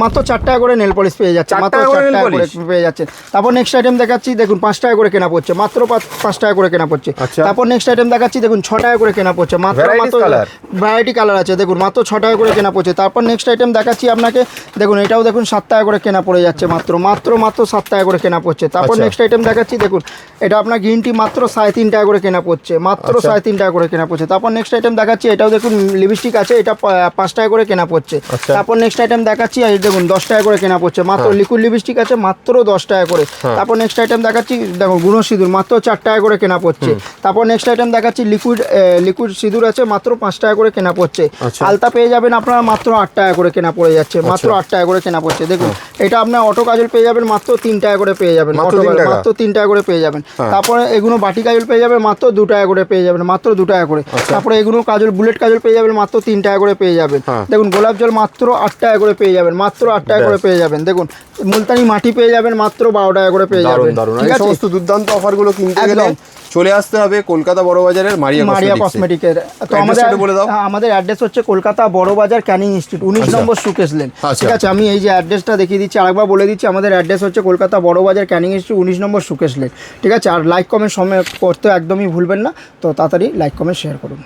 মাত্র 4 টাকা করে নেল পলিশ পেয়ে যাচ্ছে, মাত্র 4 টাকা করে পেয়ে যাচ্ছে। তারপর নেক্সট আইটেম দেখাচ্ছি, দেখুন 5 টাকা করে কেনা পড়ছে, মাত্র 5 টাকা করে কেনা পড়ছে। তারপর নেক্সট আইটেম দেখাচ্ছি, দেখুন 6 টাকা করে কেনা পড়ছে, মাত্র ভ্যারাইটি কালার আছে, দেখুন মাত্র 6 টাকা করে কেনা পড়ছে। তারপর নেক্সট আইটেম দেখাচ্ছি আপনাকে, দেখুন এটাও দেখুন 7 টাকা করে কেনা পড়ে যাচ্ছে, মাত্র 7 টাকা করে কেনা পড়ছে। তারপর নেক্সট আইটেম দেখাচ্ছি, দেখুন এটা আপনার গ্রিন টি মাত্র 3.5 টাকা করে কেনা পড়ছে, মাত্র 3.5 টাকা করে কেনা পড়ছে। তারপর নেক্সট আইটেম দেখাচ্ছি, এটাও দেখুন লিপস্টিক আছে, এটা 5 টাকা করে কেনা পড়ছে। তারপর নেক্সট আইটেম দেখাচ্ছি, এই দেখুন 10 টাকা করে কেনা পড়ছে, মাত্র লিকুইড লিপস্টিক আছে, মাত্র 10 টাকা করে। তারপর নেক্সট আইটেম দেখাচ্ছি, দেখুন গুঁড়ো সিঁদুর মাত্র 4 টাকা করে কেনা পড়ছে। তারপর নেক্সট আইটেম দেখাচ্ছি, লিকুইড সিঁদুর আছে, মাত্র 5 টাকা করে কেনা পড়ছে। আলতা পেয়ে যাবেন আপনারা মাত্র 8 টাকা করে কেনা পড়ে যাচ্ছে, মাত্র 8 টাকা করে কেনা পড়ছে। দেখুন এটা আপনার অটো কাজল পেয়ে যাবেন মাত্র 3 টাকা করে পেয়ে যাবেন, মাত্র 3 টাকা করে পেয়ে যাবেন। তারপরে এগুলো বাটি কাজল পেয়ে যাবেন মাত্র 2 টাকা করে পেয়ে যাবেন, মাত্র 2 টাকা করে। তারপরে এগুলো কাজল বুলেট কাজল পেয়ে যাবেন মাত্র 3 টাকা করে পেয়ে যাবেন। দেখুন গোলাপ জল মাত্র 8 টাকা করে পেয়ে যাবেন, মাত্র 8 টাকা করে পেয়ে যাবেন। দেখুন মুলতানি মাটি পেয়ে যাবেন মাত্র 12 টাকা করে পেয়ে যাবেন। ঠিক আছে, সমস্ত দুর্দান্ত অফারগুলো কিনতে গেলে চলে আসতে হবে কলকাতা বড়বাজারের মারিয়া কসমেটিকের। তো আমাদের অ্যাড্রেস হচ্ছে কলকাতা বড়বাজার ক্যানিং স্ট্রিট 19 নম্বর সুকেশ লেন। ঠিক আছে, আমি এই যে অ্যাড্রেসটা দেখিয়ে দিচ্ছি, আরেকবার বলে দিচ্ছি, আমাদের অ্যাড্রেস হচ্ছে কলকাতা বড়বাজার ক্যানিং স্ট্রিট 19 নম্বর সুকেশ লেন। ঠিক আছে, আর লাইক কমেন্ট সময় করতে একদমই ভুলবেন না, তো তাড়াতাড়ি লাইক কমেন্ট শেয়ার করুন।